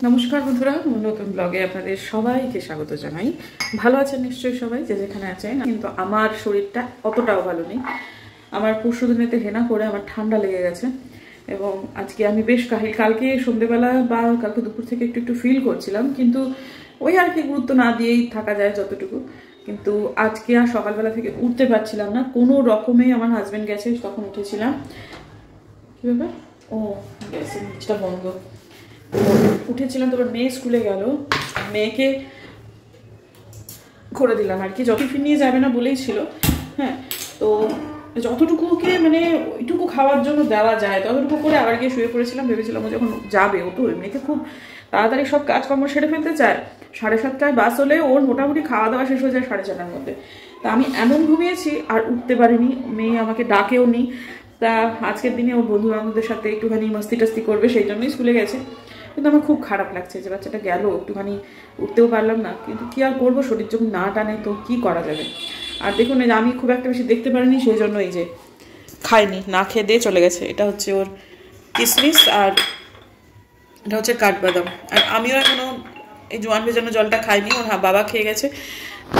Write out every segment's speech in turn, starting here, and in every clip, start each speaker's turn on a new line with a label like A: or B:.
A: নমস্কার বন্ধুরা, নতুন ব্লগে আপনাদের সবাইকে স্বাগত জানাই। ভালো আছেন নিশ্চয়ই সবাই, যে যেখানে আছেন। কিন্তু আমার শরীরটা অতটাও ভালো নেই। আমার পরশুদিনেতে হেনা করে আমার ঠান্ডা লেগে গেছে এবং আজকে আমি বেশ কালকে সন্ধ্যেবেলা বা কালকে দুপুর থেকে একটু ফিল করছিলাম, কিন্তু ওই আর কি গুরুত্ব না দিয়েই থাকা যায় যতটুকু। কিন্তু আজকে আর সকালবেলা থেকে উঠতে পারছিলাম না কোনো রকমে। আমার হাজব্যান্ড গেছে, তখন উঠেছিলাম। কী ব্যাপার? ও গ্যাসের নিচটা বন্ধ। উঠেছিলাম, তারপর মেয়ে স্কুলে গেল, মেয়েকে করে দিলাম আর কি। টিফিন নিয়ে যাবে না বলেই ছিল। হ্যাঁ, তো যতটুকু ওকে মানে ওইটুকু খাওয়ার জন্য দেওয়া যায় ততটুকু করে আবার গিয়ে শুয়ে পড়েছিলাম। ভেবেছিলাম ও যখন যাবে, ও তো এমনিতে খুব তাড়াতাড়ি সব কাজকর্ম সেরে ফেলতে চায়। 7:30টায় বাস হলে ওর মোটামুটি খাওয়া দাওয়া শেষ হয়ে যায় 4:30টার মধ্যে। তা আমি এমন ঘুমিয়েছি আর উঠতে পারিনি। মেয়ে আমাকে ডাকেও নি। তা আজকের দিনে ওর বন্ধু বান্ধবদের সাথে একটুখানি মস্তি টাস্তি করবে, সেই জন্যই স্কুলে গেছে। কিন্তু আমার খুব খারাপ লাগছে যে বাচ্চাটা গেল, একটুখানি উঠতেও পারলাম না। কিন্তু কি আর করবো, শরীর যখন না টানে তো কি করা যাবে। আর দেখুন, আমি খুব একটা বেশি দেখতে পারিনি, সেই জন্য এই যে খায়নি, না খেয়ে দিয়ে চলে গেছে। এটা হচ্ছে ওর কিসমিস আর এটা হচ্ছে কাঠবাদাম। আর আমিও এখনো এই জোয়ান ভেজানো জলটা খাইনি, ওর বাবা খেয়ে গেছে,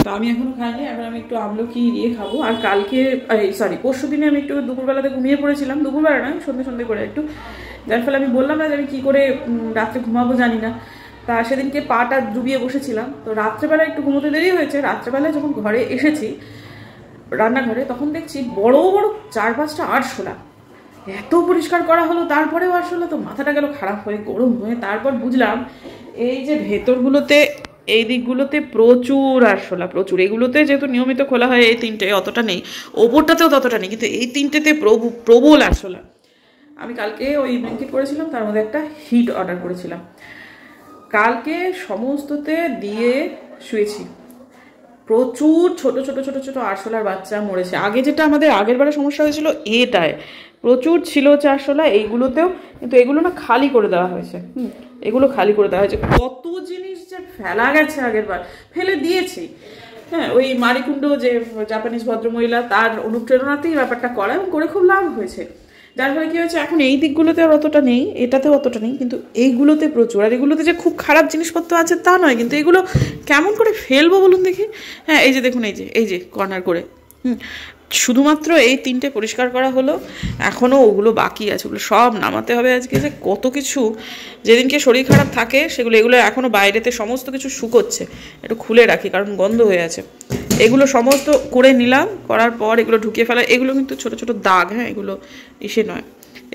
A: তো আমি এখনো খাইনি। এখন আমি একটু আমলকি দিয়ে খাবো। আর কালকে পরশু দিনে আমি একটু দুপুরবেলাতে ঘুমিয়ে পড়েছিলাম, দুপুরবেলা নয় সন্ধ্যে করে একটু, যার ফলে আমি বললাম না যে আমি কী করে রাত্রে ঘুমাবো জানি না। তা সেদিনকে পাটা ডুবিয়ে বসেছিলাম, তো রাত্রেবেলা একটু ঘুমোতে দেরি হয়েছে। রাত্রেবেলায় যখন ঘরে এসেছি রান্নাঘরে, তখন দেখছি বড় বড় 4-5টা আরশোলা। এত পরিষ্কার করা হলো, তারপরেও আরশোলা, তো মাথাটা গেল খারাপ হয়ে, গরম হয়ে। তারপর বুঝলাম এই যে ভেতরগুলোতে, এই দিকগুলোতে প্রচুর আরশোলা, প্রচুর। এগুলোতে যেহেতু নিয়মিত খোলা হয়, এই 3টে অতটা নেই, ওপরটাতেও ততটা নেই, কিন্তু এই 3টেতে প্রবল আরশোলা। আমি কালকে ওই ব্ল্যাঙ্কেট করেছিলাম, তার মধ্যে একটা হিট অর্ডার করেছিলাম। কালকে সমস্ততে দিয়ে শুয়েছি। প্রচুর ছোট ছোট ছোট ছোট আরশোলার বাচ্চা মরেছে। আগে যেটা আমাদের আগের বারে সমস্যা হয়েছিল, এটায় প্রচুর ছিল হচ্ছে আরশোলা, এইগুলোতেও। কিন্তু এগুলো না খালি করে দেওয়া হয়েছে। এগুলো খালি করে দেওয়া হয়েছে। কত জিনিস যে ফেলা গেছে, আগের বার ফেলে দিয়েছি। হ্যাঁ, ওই মারিকুন্ডো যে জাপানিজ ভদ্রমহিলা, তার অনুপ্রেরণাতেই ব্যাপারটা করা, এবং করে খুব লাভ হয়েছে। যার ফলে কি হয়েছে, এখন এই দিকগুলোতে আর অতটা নেই, এটাতেও অতটা নেই, কিন্তু এইগুলোতে প্রচুর। আর এগুলোতে যে খুব খারাপ জিনিসপত্র আছে তা নয়, কিন্তু এগুলো কেমন করে ফেলবো বলুন দেখি। হ্যাঁ, এই যে দেখুন, এই যে কর্নার করে শুধুমাত্র এই 3টে পরিষ্কার করা হলো, এখনও ওগুলো বাকি আছে। ওগুলো সব নামাতে হবে আজকে। যে কত কিছু যেদিনকে শরীর খারাপ থাকে সেগুলো, এগুলো এখনও বাইরেতে সমস্ত কিছু শুকোচ্ছে, একটু খুলে রাখি কারণ গন্ধ হয়ে আছে। এগুলো সমস্ত করে নিলাম, করার পর এগুলো ঢুকিয়ে ফেলা। এগুলো কিন্তু ছোট ছোট দাগ, হ্যাঁ, এগুলো ইসে নয়।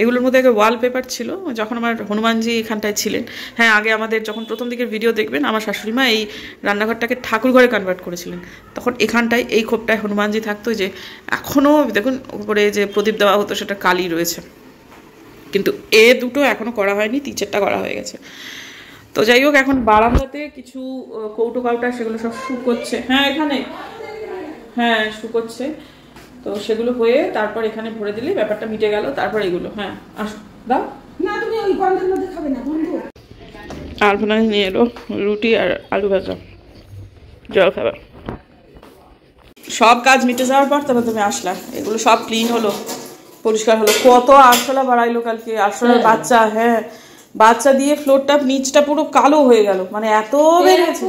A: এগুলোর মধ্যে একটা ওয়ালপেপার ছিল, যখন আমার হনুমানজি এখানটায় ছিলেন। হ্যাঁ, আগে আমাদের যখন প্রথম দিকের ভিডিও দেখবেন, আমার শাশুড়িমা এই রান্নাঘরটাকে ঠাকুর ঘরে কনভার্ট করেছিলেন, তখন এখানটায় এই খোপটায় হনুমানজি থাকতো। যে এখনও দেখুন উপরে যে প্রদীপ দেওয়া হতো সেটা কালি রয়েছে, কিন্তু এ দুটো এখনও করা হয়নি, 3-4টা করা হয়ে গেছে। তো যাই হোক, এখন বারান্দাতে কিছু কৌটো কাউটা সেগুলো সব শুকোচ্ছে। হ্যাঁ, এখানে হ্যাঁ শুকোচ্ছে, তো সেগুলো হয়ে তারপর এখানে ভরে দিলে ব্যাপারটা মিটে গেল। তারপর এগুলো, হ্যাঁ আসো দাও না, তুমি ওই গন্ধের মধ্যে খাবে না বন্ধু। আলপনা নিয়ে এলো রুটি আর আলু ভাজা, জল খাবার। সব কাজ মিটে যাওয়ার পর তারপর তুমি আসলা, এগুলো সব ক্লিন হলো, পরিষ্কার হলো। কত আরশোলা বাড়াইলো কালকে, আরশোলার বাচ্চা। হ্যাঁ, বাচ্চা দিয়ে ফ্লোরটা নিচটা পুরো কালো হয়ে গেল, মানে এত বেড়েছে।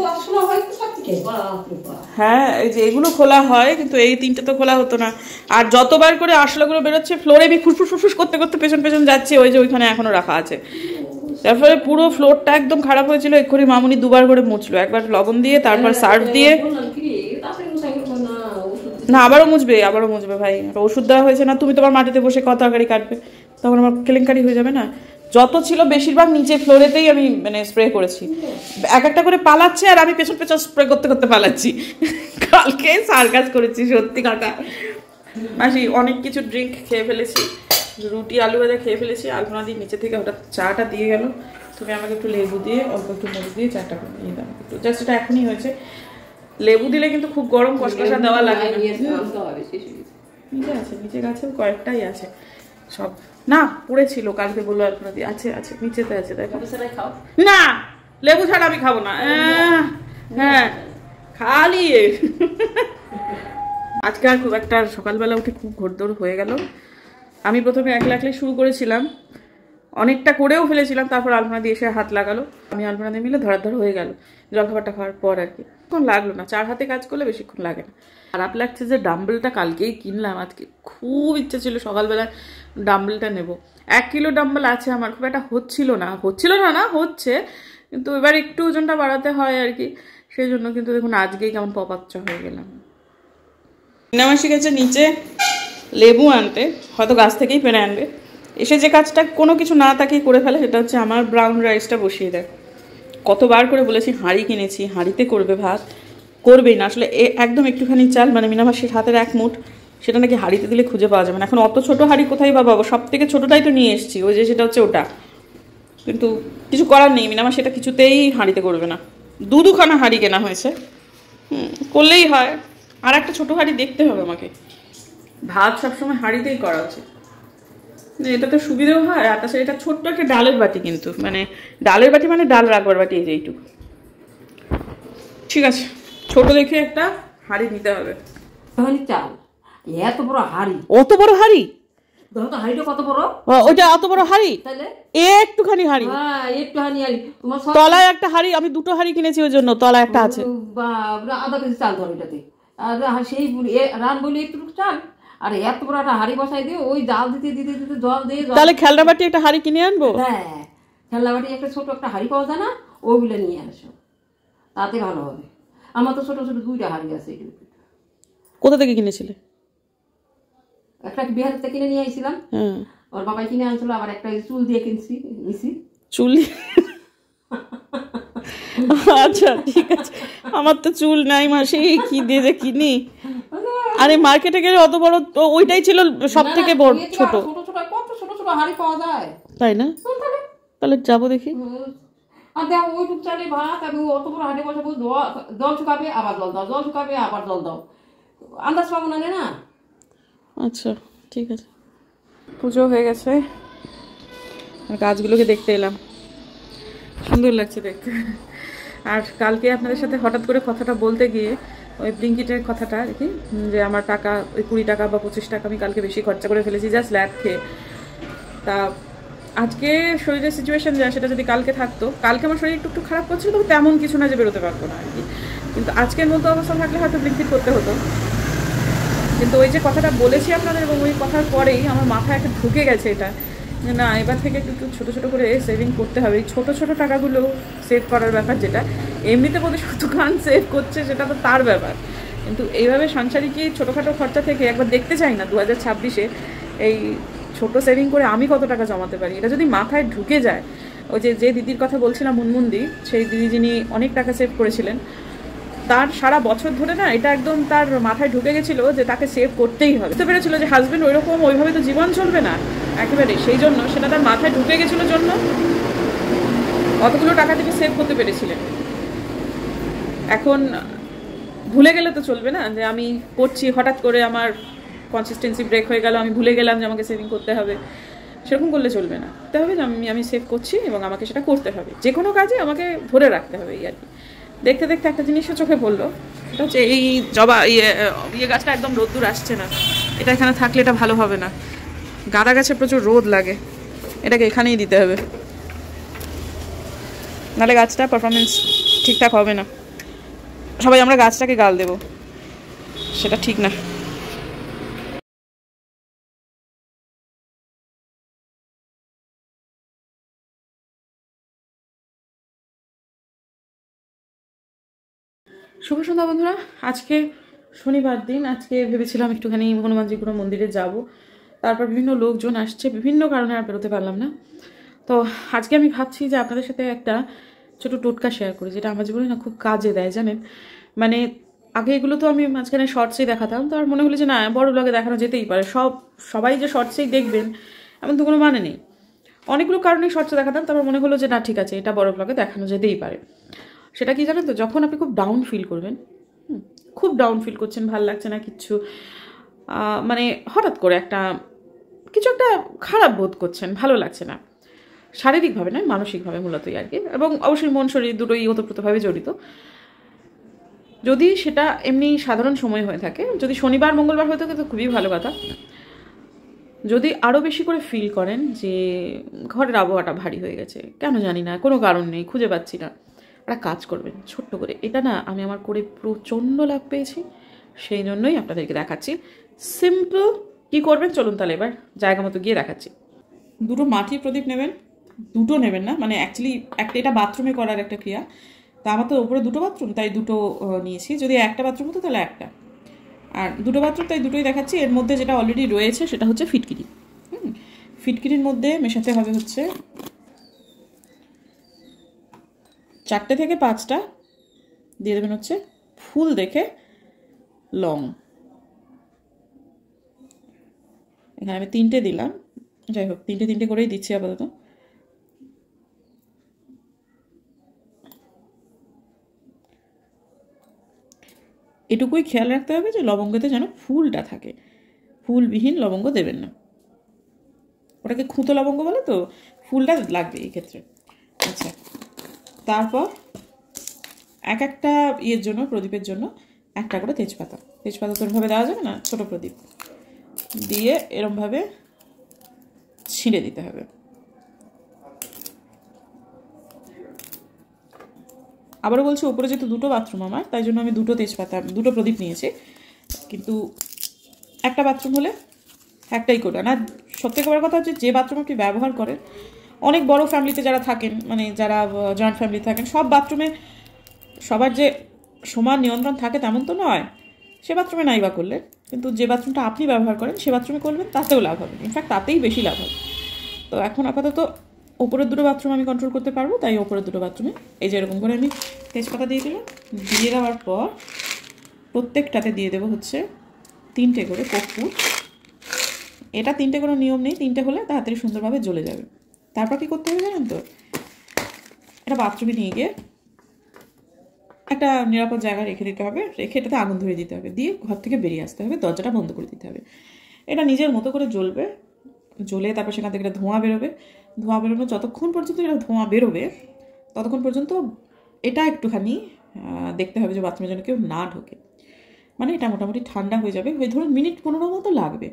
A: হ্যাঁ, এই যে এগুলো খোলা হয়, কিন্তু এই 3টে তো খোলা হতো না। আর যতবার করে আরশোলাগুলো বেরোচ্ছে ফ্লোরে, আমি ফুসফুস করতে করতে পেছন পেছন যাচ্ছি, ওই যে ওইখানে এখনো রাখা আছে। তারপরে পুরো ফ্লোরটা একদম খারাপ হয়েছিল। এক্ষুনি মামুনি 2বার করে মুছলো, একবার লবণ দিয়ে, তারপর সার্ফ দিয়ে। না, আবারও মুছবে ভাই, ওষুধ দেওয়া হয়েছে না। তুমি তোমার মাটিতে বসে কত তরকারি কাটবে, তখন আমার কেলেঙ্কারি হয়ে যাবে না। যত ছিল বেশিরভাগ নিচে ফ্লোরেতেই আমি মানে স্প্রে করেছি। এক একটা করে পালাচ্ছে আর আমি পেছন পেছন স্প্রে করতে করতে পালাচ্ছি। কালকে সার্কাস করেছি সত্যি কাটা। মাসি অনেক কিছু ড্রিঙ্ক খেয়ে ফেলেছি, রুটি আলু ভাজা খেয়ে ফেলেছি। আলপনা দিয়ে নিচে থেকে হঠাৎ চাটা দিয়ে গেল, তুমি আমাকে একটু লেবু দিয়ে অল্প একটু মরিচ দিয়ে চাটা করে নিয়ে দাও একটু, জাস্ট এটা এখনই হয়েছে। লেবু দিলে কিন্তু খুব গরম কষকষা দেওয়া লাগে না। নিচে আছে, নিচে গাছেও কয়েকটাই আছে, সব না পড়েছিল কালকে, বললো আলপনা দিয়ে আছে নিচেতে আছে, দেখো। না, লেবু ছাড়া আমি খাবো না। হ্যাঁ, খালি আজকে আর খুব একটা সকালবেলা উঠে খুব ঘোরদৌড় হয়ে গেল। আমি প্রথমে একলা একলাই শুরু করেছিলাম, অনেকটা করেও ফেলেছিলাম, তারপর আলপনা দিয়ে এসে হাত লাগালো, আমি আলপনা দিয়ে মিলে ধরাধর হয়ে গেল জলখাবারটা খাওয়ার পর আর কি। বেশিক্ষণ লাগলো না, 4 হাতে কাজ করলে বেশিক্ষণ লাগে না। খারাপ লাগছে যে ডাম্বেলটা কালকেই কিনলাম, আজকে খুব ইচ্ছা ছিল সকালবেলায় ডাম্বেলটা নেব। 1 কিলো ডাম্বেল আছে আমার, খুব একটা হচ্ছিল না হচ্ছে, কিন্তু এবার একটু ওজনটা বাড়াতে হয় আর কি, সেই জন্য। কিন্তু দেখুন আজকেই কেমন পপাচ্চা হয়ে গেলাম। মিনামাসি গেছে নিচে লেবু আনতে, হয়তো গাছ থেকেই পেরে আনবে। এসে যে কাজটা কোনো কিছু না তাকিয়ে করে ফেলে সেটা হচ্ছে আমার ব্রাউন রাইসটা বসিয়ে দেয়। কতবার করে বলেছি হাঁড়ি কিনেছি, হাঁড়িতে করবে ভাত, করবেই না আসলে। একদম একটুখানি চাল মানে মিনামাসির হাতের 1 মুঠ, সেটা নাকি হাঁড়িতে দিলে খুঁজে পাওয়া যাবে না। এখন অত ছোটো হাঁড়ি কোথায় বা পাবো, সব থেকে ছোটোটাই তো নিয়ে এসেছি, ওই যে সেটা হচ্ছে ওটা। কিন্তু কিছু করার নেই, মিনামা সেটা কিছুতেই হাঁড়িতে করবে না। 2খানা হাঁড়ি কেনা হয়েছে, করলেই হয়। আর একটা ছোটো হাঁড়ি দেখতে হবে আমাকে। ভাত সবসময় হাঁড়িতেই করা উচিত, এটা তো সুবিধেও হয়। আর তাছাড়া এটা ছোট্ট একটা ডালের বাটি, কিন্তু মানে ডালের বাটি মানে ডাল রাখবার বাটি, এই যে এইটুকু। ঠিক আছে, ছোট দেখে একটা হাঁড়ি নিতে হবে।
B: চাল এত বড় হাঁড়ি,
A: অত বড় হাঁড়ি?
B: দেখো তো হাঁড়িটা কত বড়।
A: ওইটা অত বড় হাঁড়ি?
B: তাহলে
A: একটুখানি হাঁড়ি।
B: হ্যাঁ একটুখানি হাঁড়ি। তোমার
A: তলায় একটা হাঁড়ি, আমি 2টো হাঁড়ি কিনেছি ওই জন্য, তলায় একটা আছে।
B: আধা কেজি চাল ধর এটাতে, আর সেই রান বলি একটু চাল, আর এত বড় একটা হাঁড়ি বসাই দিয়ে ওই জাল দিতে দিতে দিতে জল দিয়ে।
A: তাহলে খেলনা বাটি একটা হাঁড়ি কিনে আনবো।
B: হ্যাঁ খেলনা বাটি একটা ছোট একটা হাঁড়ি পাওয়া যায় না, ওইগুলো নিয়ে আসো, তাতে ভালো হবে। আমার তো ছোট ছোট 2টা হাঁড়ি আছে।
A: কোথা থেকে কিনেছিলে?
B: একটা বিহার থেকে কিনে নিয়ে আইছিলাম, ওর বাবাই কিনে আনছিল। আবার একটা চুল দিয়ে নিছি।
A: চুল? আচ্ছা ঠিক আছে, আমার তো চুল নাই মাসি, কি দিয়ে যে কিনি। আরে মার্কেটে গেলে অত বড়, ওইটাই ছিল সব থেকে বড়। ছোট
B: ছোট ছোট কত ছোট ছোট হাঁড়ি পাওয়া যায়,
A: তাই না? তাহলে যাবো দেখি।
B: আর দেখো ওইটুক চালে ভাত, আমি অত বড় হাঁড়ি বসাবো, জল শুকাবে আবার জল দাও, জল শুকাবে আবার জল দাও, আন্দাজ পাবো না না।
A: আচ্ছা ঠিক আছে। পুজো হয়ে গেছে, গাছগুলোকে দেখতে এলাম, সুন্দর লাগছে দেখতে। আর কালকে আপনাদের সাথে হঠাৎ করে কথাটা বলতে গিয়ে ওই ব্লিঙ্কিটের কথাটা আর কি, যে আমার টাকা ওই 20 টাকা বা 25 টাকা আমি কালকে বেশি খরচা করে ফেলেছি জাস্ট ল্যাব খেয়ে। তা আজকে শরীরের সিচুয়েশন যা, সেটা যদি কালকে থাকতো, কালকে আমার শরীর একটু খারাপ করছিল, তবে তেমন কিছু না যে বেরোতে পারতো না আর কি। কিন্তু আজকের মতো অবস্থা থাকলে হয়তো ব্লিঙ্কিট করতে হতো। কিন্তু ওই যে কথাটা বলেছি আপনাদের, এবং ওই কথার পরেই আমার মাথায় একটা ঢুকে গেছে এটা, যে না এবার থেকে একটু ছোটো ছোটো করে সেভিং করতে হবে। এই ছোটো ছোটো টাকাগুলো সেভ করার ব্যাপার, যেটা এমনিতে প্রতি শতখান সেভ করছে সেটা তো তার ব্যাপার, কিন্তু এইভাবে সাংসারিক ছোটোখাটো খরচা থেকে একবার দেখতে চাই না 2026-এ এই ছোটো সেভিং করে আমি কত টাকা জমাতে পারি। এটা যদি মাথায় ঢুকে যায়, ওই যে দিদির কথা বলছিলাম মুনমুনদি, সেই দিদি যিনি অনেক টাকা সেভ করেছিলেন, তার সারা বছর ধরে না এটা একদম তার মাথায় ঢুকে গেছিলো যে তাকে সেভ করতেই হবে। বুঝতে পেরেছিল যে হাজব্যান্ড ওইভাবে তো জীবন চলবে না একেবারে, সেই জন্য সেটা তার মাথায় ঢুকে গেছিলো জন্য অতগুলো টাকা থেকে সেভ করতে পেরেছিলেন। এখন ভুলে গেলে তো চলবে না যে আমি করছি, হঠাৎ করে আমার কনসিস্টেন্সি ব্রেক হয়ে গেল, আমি ভুলে গেলাম যে আমাকে সেভিং করতে হবে। সেরকম করলে চলবে না, করতে হবে যে আমি সেভ করছি এবং আমাকে সেটা করতে হবে, যে কোনো কাজে আমাকে ধরে রাখতে হবে এই আর কি। দেখতে দেখতে একটা জিনিসও চোখে পড়লো, সেটা হচ্ছে এই জবা ইয়ে গাছটা একদম রোদ্দুর আসছে না, এটা এখানে থাকলে এটা ভালো হবে না। গাঁদা গাছে প্রচুর রোদ লাগে, এটাকে এখানেই দিতে হবে, নাহলে গাছটা পারফরমেন্স ঠিকঠাক হবে না। সবাই আমরা গাছটাকে গাল দেব, সেটা ঠিক না। শুভ সন্ধ্যা বন্ধুরা, আজকে শনিবার দিন। আজকে ভেবেছিলাম একটুখানি হনুমানজিপুর মন্দিরে যাব, তারপর বিভিন্ন লোকজন আসছে, বিভিন্ন কারণে আর বেরোতে পারলাম না। তো আজকে আমি ভাবছি যে আপনাদের সাথে একটা ছোটো টোটকা শেয়ার করি, যেটা আমার জীবনে না খুব কাজে দেয় জানেন। মানে আগে এগুলো তো আমি মাঝখানে শর্টসেই দেখাতাম, তো আর মনে হলো যে না বড় ব্লগে দেখানো যেতেই পারে, সবাই যে শর্টসেই দেখবেন এমন তো কোনো মানে নেই। অনেকগুলো কারণেই শর্টসে দেখাতাম, তারপর মনে হলো যে না ঠিক আছে, এটা বড় ব্লগে দেখানো যেতেই পারে। সেটা কি জানেন তো, যখন আপনি খুব ডাউন ফিল করবেন, খুব ডাউন ফিল করছেন, ভাল লাগছে না কিচ্ছু, মানে হঠাৎ করে কিছু একটা খারাপ বোধ করছেন, ভালো লাগছে না, শারীরিকভাবে নয় মানসিকভাবে মূলতই আর কি, এবং অবশ্যই মন শরীর দুটোই ওতপ্রোতভাবে জড়িত। যদি সেটা এমনি সাধারণ সময় হয়ে থাকে, যদি শনিবার মঙ্গলবার হয়ে থাকে তো খুবই ভালো কথা। যদি আরও বেশি করে ফিল করেন যে ঘরের আবহাওয়াটা ভারী হয়ে গেছে, কেন জানি না, কোনো কারণ নেই, খুঁজে পাচ্ছি না, একটা কাজ করবেন ছোট্ট করে। এটা না আমি আমার করে প্রচণ্ড লাভ পেয়েছি, সেই জন্যই আপনাদেরকে দেখাচ্ছি। সিম্পল কী করবেন চলুন তাহলে এবার জায়গা মতো গিয়ে দেখাচ্ছি। দুটো মাটির প্রদীপ নেবেন, দুটো নেবেন না, মানে অ্যাকচুয়ালি এটা বাথরুমে করার একটা ক্রিয়া, তা আমার তো ওপরে দুটো বাথরুম তাই দুটো নিয়েছি। যদি একটা বাথরুম হতো তাহলে একটা, আর দুটো বাথরুম তাই দুটোই দেখাচ্ছি। এর মধ্যে যেটা অলরেডি রয়েছে সেটা হচ্ছে ফিটকিরি। ফিটকিরির মধ্যে মেশাতে হবে হচ্ছে 4 থেকে 5টা দিয়ে দেবেন হচ্ছে ফুল দেখে লং। এখানে আমি 3টে দিলাম, যাই হোক 3টে করেই দিচ্ছি আপাতত। এটুকুই খেয়াল রাখতে হবে যে লবঙ্গতে যেন ফুলটা থাকে, ফুলবিহীন লবঙ্গ দেবেন না, ওটাকে খুঁতো লবঙ্গ বলে, তো ফুলটা লাগবে এই ক্ষেত্রে। আচ্ছা, তারপর একটা ইয়ের জন্য, প্রদীপের জন্য একটা করে তেজপাতা তো এরমভাবে দেওয়া যাবে না, ছোটো প্রদীপ দিয়ে এরমভাবে ছিঁড়ে দিতে হবে। আবারও বলছি, উপরে যেহেতু দুটো বাথরুম আমার, তাই জন্য আমি দুটো প্রদীপ নিয়েছি, কিন্তু একটা বাথরুম হলে একটাই করবেন। আর সত্যি বড় কথা হচ্ছে যে বাথরুম আপনি ব্যবহার করেন, অনেক বড় ফ্যামিলিতে যারা থাকেন, মানে যারা জয়েন্ট ফ্যামিলি থাকেন, সব বাথরুমে সবার যে সমান নিয়ন্ত্রণ থাকে তেমন তো নয়। সে বাথরুমে নাই বা করলেন, কিন্তু যে বাথরুমটা আপনি ব্যবহার করেন সে বাথরুমে করবেন, তাতেও লাভ হবে, ইনফ্যাক্ট তাতেই বেশি লাভ হবে। তো এখন আপাতত ওপরের দুটো বাথরুম আমি কন্ট্রোল করতে পারবো, তাই ওপরের দুটো বাথরুমে এই যে এরকম করে আমি তেজপাতা দিয়ে দিলাম। দিয়ে দেওয়ার পর প্রত্যেকটাতে দিয়ে দেবো হচ্ছে 3টে করে কর্পূর। এটা 3টে কোনো নিয়ম নেই, 3টে হলে তাড়াতাড়ি সুন্দরভাবে জ্বলে যাবে। তারপর কী করতে হবে জানেন তো, এটা বাথরুমে নিয়ে গিয়ে একটা নিরাপদ জায়গায় রেখে দিতে হবে, রেখে এটাতে আগুন ধরে দিতে হবে, দিয়ে ঘর থেকে বেরিয়ে আসতে হবে, দরজাটা বন্ধ করে দিতে হবে। এটা নিজের মতো করে জ্বলবে, জ্বলে তারপর সেখান থেকে একটা ধোঁয়া বেরোবে। ধোঁয়া বেরোনো যতক্ষণ পর্যন্ত এটা ধোঁয়া বেরোবে ততক্ষণ পর্যন্ত এটা একটুখানি দেখতে হবে যে বাথরুমে যেন কেউ না ঢোকে, মানে এটা মোটামুটি ঠান্ডা হয়ে যাবে, ওই ধরুন মিনিট 15 মতো লাগবে।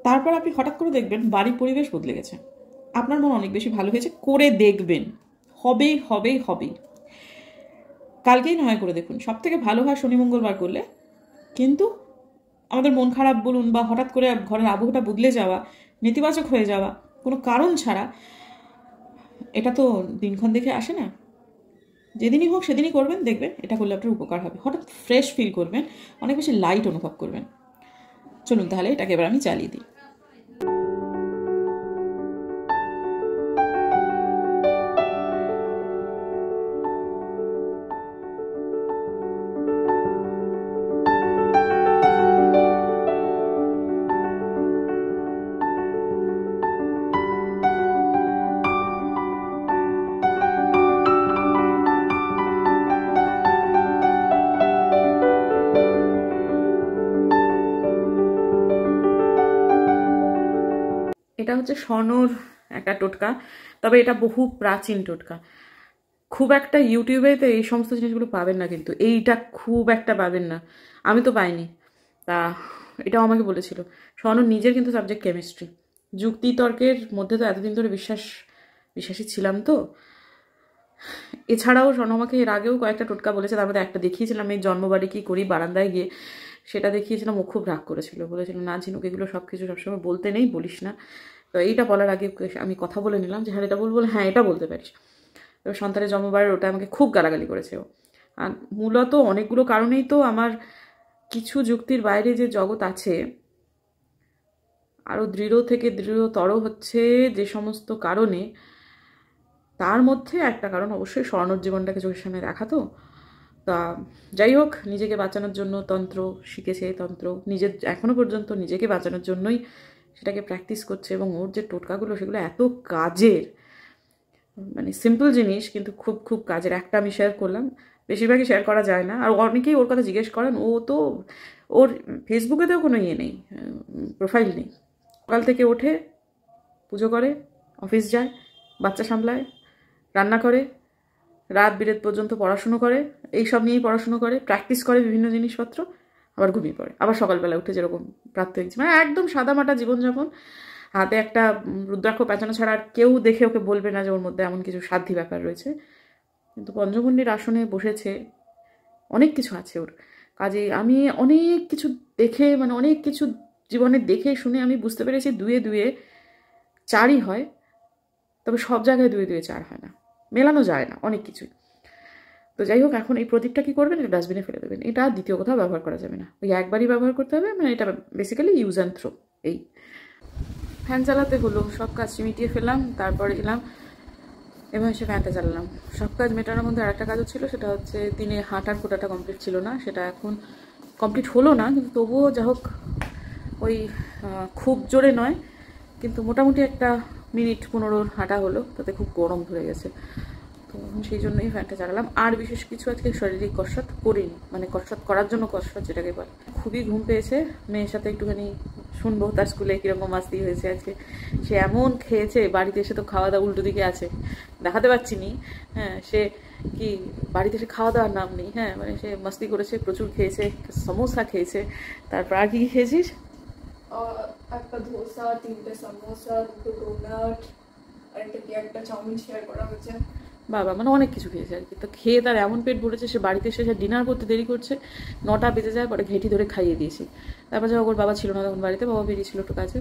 A: তারপর আপনি হঠাৎ করে দেখবেন বাড়ির পরিবেশ বদলে গেছে, আপনার মন অনেক বেশি ভালো হয়েছে। করে দেখবেন, হবেই। কালকেই নয় করে দেখুন, সব থেকে ভালো হয় শনি মঙ্গলবার করলে। কিন্তু আমাদের মন খারাপ বলুন বা হঠাৎ করে ঘরের আবহাওয়াটা বদলে যাওয়া, নেতিবাচক হয়ে যাওয়া কোনো কারণ ছাড়া, এটা তো দিনক্ষণ দেখে আসে না। যেদিনই হোক সেদিনই করবেন, দেখবেন এটা করলে আপনার উপকার হবে। হঠাৎ ফ্রেশ ফিল করবেন, অনেক বেশি লাইট অনুভব করবেন। চলুন তাহলে এটাকে এবার আমি চালিয়ে দিই। এটা হচ্ছে স্বর্ণর একটা টোটকা, তবে এটা বহু প্রাচীন টোটকা। খুব একটা ইউটিউবে তো এই সমস্ত জিনিসগুলো পাবেন না, কিন্তু এইটা খুব একটা পাবেন না, আমি তো পাইনি। তা এটাও আমাকে বলেছিল। স্বর্ণ নিজের কিন্তু সাবজেক্ট কেমিস্ট্রি, যুক্তি তর্কের মধ্যে তো এতদিন ধরে বিশ্বাসী ছিলাম। তো এছাড়াও স্বর্ণ আমাকে এর আগেও কয়েকটা টোটকা বলেছে, তার মধ্যে একটা দেখিয়েছিলাম এই জন্মবাড়ি কী করি বারান্দায় গিয়ে, সেটা দেখিয়েছিলাম। ও খুব রাগ করেছিল, বলেছিল না ঝিনুক এগুলো সব কিছু সবসময় বলতে নেই, বলিস না। তো এইটা বলার আগে আমি কথা বলে নিলাম যে হ্যাঁ এটা বলবো, হ্যাঁ এটা বলতে পারিস। এবার সন্তানের জন্মবারের ওটা আমাকে খুব গালাগালি করেছে ও। আর মূলত অনেকগুলো কারণেই তো আমার কিছু যুক্তির বাইরে যে জগৎ আছে, আরও দৃঢ় থেকে দৃঢ়তর হচ্ছে যে সমস্ত কারণে, তার মধ্যে একটা কারণ অবশ্যই স্বর্ণর জীবনটাকে চোখের সামনে রাখা। তো তা যাই হোক, নিজেকে বাঁচানোর জন্য তন্ত্র শিখেছে, তন্ত্র নিজের এখনও পর্যন্ত নিজেকে বাঁচানোর জন্যই সেটাকে প্র্যাকটিস করছে। এবং ওর যে টোটকাগুলো সেগুলো এত কাজের, মানে সিম্পল জিনিস কিন্তু খুব খুব কাজের। একটা আমি শেয়ার করলাম, বেশিরভাগই শেয়ার করা যায় না। আর অনেকেই ওর কথা জিজ্ঞেস করেন, ও তো ওর ফেসবুকেতেও কোনো ইয়ে নেই, প্রোফাইল নেই। সকাল থেকে ওঠে, পুজো করে, অফিস যায়, বাচ্চা সামলায়, রান্না করে, রাত বিরেত পর্যন্ত পড়াশুনো করে, এইসব নিয়েই পড়াশুনো করে, প্র্যাকটিস করে বিভিন্ন জিনিসপত্র, আবার ঘুমিয়ে পড়ে, আবার সকালবেলা উঠে যেরকম প্রাত্যহিক, মানে একদম সাদামাটা জীবনযাপন। হাতে একটা রুদ্রাক্ষ পেঁচানো ছাড়া আর কেউ দেখে ওকে বলবে না যে ওর মধ্যে এমন কিছু সাধ্যি ব্যাপার রয়েছে। কিন্তু পঞ্চমুণ্ডির আসনে বসেছে, অনেক কিছু আছে ওর কাজে। আমি অনেক কিছু দেখে, মানে অনেক কিছু জীবনে দেখে শুনে আমি বুঝতে পেরেছি 2 2 4ই হয়, তবে সব জায়গায় 2 2 4 হয় না, মেলানো যায় না অনেক কিছুই। তো যাই হোক, এখন এই প্রদীপটা কী করবেন, এটা ডাস্টবিনে ফেলে দেবেন। এটা দ্বিতীয় কোথাও ব্যবহার করা যাবে না, ওই একবারই ব্যবহার করতে হবে, মানে এটা বেসিক্যালি ইউজ অ্যান্ড থ্রো। এই ফ্যান চালাতে হলো, সব কাজ মিটিয়ে ফেললাম, তারপরে এলাম এবং এসে ফ্যানটা চালালাম। সব কাজ মেটানোর মধ্যে আরেকটা কাজও ছিল, সেটা হচ্ছে দিনে হাঁটার কোটাটা কমপ্লিট ছিল না, সেটা এখন কমপ্লিট হলো না, কিন্তু তবুও যা হোক ওই খুব জোরে নয়, কিন্তু মোটামুটি একটা মিনিট 15 হাঁটা হলো, তাতে খুব গরম ধরে গেছে। তো সেই জন্যই ফ্যানটা চালালাম। আর বিশেষ কিছু আজকে শারীরিক কসরত করিনি, মানে কসরত করার জন্য কসরত যেটাকে বলে। খুবই ঘুম পেয়েছে, মেয়ের সাথে একটুখানি শুনবো তার স্কুলে কীরকম মাস্তি হয়েছে আজকে। সে এমন খেয়েছে, বাড়িতে এসে তো খাওয়া দাওয়া উল্টো দিকে আছে, দেখাতে পারছি নি। হ্যাঁ, সে কি বাড়িতে এসে খাওয়া দাওয়ার নাম নেই। হ্যাঁ, মানে সে মাস্তি করেছে, প্রচুর খেয়েছে, সমোসা খেয়েছে। তারপর আর কি খেয়েছিস?
C: একটা ধোসা, 3টে সমোসা, 2টো ডোনাট, আর একটা চাউমিন শেয়ার করা হয়েছে।
A: বাবা, মানে অনেক কিছু খেয়েছে আর কি। তো খেয়ে তার এমন পেট ভরেছে, সে বাড়িতে এসে ডিনার করতে দেরি করছে, 9টা বেজে যায়, পরে ঘেঁটি ধরে খাইয়ে দিয়েছি। তারপর যা হোক, ওর বাবা ছিল না তখন বাড়িতে, বাবা বেরিয়েছিল একটু কাজে,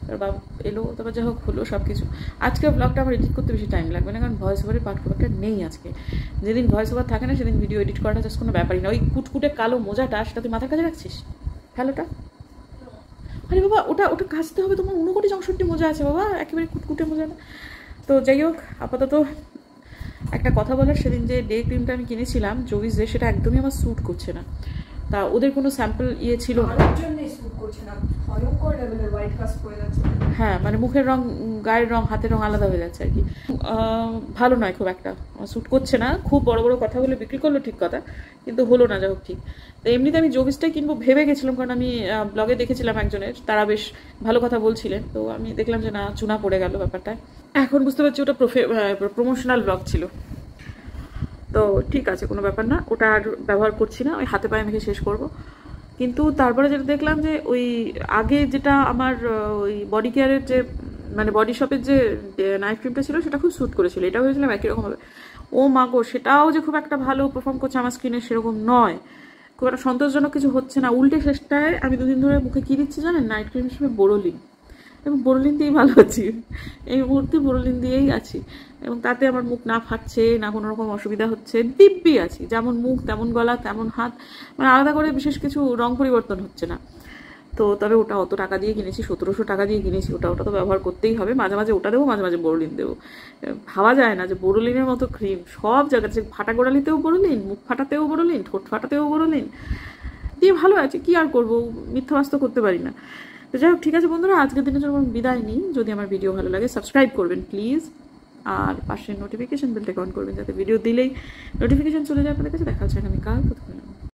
A: তার বাবা এলো, তারপর যা হোক হলো সব কিছু। আজকে ব্লগটা আমার এডিট করতে বেশি টাইম লাগবে না, কারণ ভয়েস ওভারের পার্ট খুব একটা নেই আজকে। যেদিন ভয়েস ওভার থাকে না সেদিন ভিডিও এডিট করাটা জাস্ট কোনো ব্যাপারই না। ওই কুটকুটে কালো মোজাটা, সেটা তুই মাথার কাছে রাখছিস, হ্যালোটা? আরে বাবা, ওটা ওটা কাচতে হবে, তোমার 59 মোজা আছে বাবা, একেবারে কুটকুটে মোজা না। তো যাই হোক, আপাতত একটা কথা বলার, সেদিন যে ডে ক্রিমটা আমি কিনেছিলাম জোভিসে, সেটা একদমই আমার স্যুট করছে না। তা ওদের কোনো স্যাম্পল ছিল না, হ্যাঁ, মানে মুখের রং, গায়ের রং, হাতের রং আলাদা হয়ে যাচ্ছে আর কি। ভালো নয় খুব একটা, স্যুট করছে না। খুব বড় বড় কথা বলে বিক্রি করলো ঠিক কথা, কিন্তু হলো না যা হোক ঠিক। তো এমনিতে আমি জোভিসটাই কিনবো ভেবে গেছিলাম, কারণ আমি ব্লগে দেখেছিলাম একজনের, তারা বেশ ভালো কথা বলছিলেন। তো আমি দেখলাম যে না, চুনা পড়ে গেল ব্যাপারটা। এখন বুঝতে পারছি ওটা প্রমোশনাল ব্লগ ছিল। তো ঠিক আছে, কোনো ব্যাপার না, ওটা আর ব্যবহার করছি না, ওই হাতে পায়ে মেখে শেষ করব। কিন্তু তারপরে যেটা দেখলাম যে ওই আগে যেটা আমার ওই বডি কেয়ারের যে, মানে বডি শপের যে নাইট ক্রিমটা ছিল, সেটা খুব স্যুট করেছিল, এটা ভেবেছিলাম একই রকম হবে। ও মা গো, সেটাও যে খুব একটা ভালো পারফর্ম করছে আমার স্কিনে সেরকম নয়, খুব একটা সন্তোষজনক কিছু হচ্ছে না। উল্টে শেষটায় আমি 2 দিন ধরে মুখে কী দিচ্ছি জানেন, নাইট ক্রিম হিসেবে বোরোলিন, এবং বোরোলিন দিয়েই ভালো আছি, এই মুহূর্তে বোরোলিন দিয়েই আছি, এবং তাতে আমার মুখ না ফাটছে না, কোনো রকম অসুবিধা হচ্ছে, দিব্যি আছি, যেমন মুখ তেমন গলা তেমন হাত, মানে আলাদা করে বিশেষ কিছু রং পরিবর্তন হচ্ছে না। তো তবে ওটা অত টাকা দিয়ে কিনেছি, 1700 টাকা দিয়ে কিনেছি, ওটা তো ব্যবহার করতেই হবে, মাঝে মাঝে ওটা দেবো, মাঝে মাঝে বোরোলিন দেবো। ভাবা যায় না যে বোরোলিনের মতো ক্রিম সব জায়গায়, ফাটা গোড়ালিতেও বোরোলিন, মুখ ফাটাতেও বোরোলিন, ঠোঁট ফাটাতেও বোরোলিন দিয়ে ভালো আছে, কি আর করবো, মিথ্যা বাস্তব করতে পারি না। তো যাই হোক, ঠিক আছে বন্ধুরা, আজকের দিনের জন্য বিদায় নিই। যদি আমার ভিডিও ভালো লাগে সাবস্ক্রাইব করবেন প্লিজ, আর পাশের নোটিফিকেশন বেলটা অন করবেন, যাতে ভিডিও দিলেই নোটিফিকেশন চলে যায় আপনাদের কাছে। দেখা হচ্ছে আগামীকাল।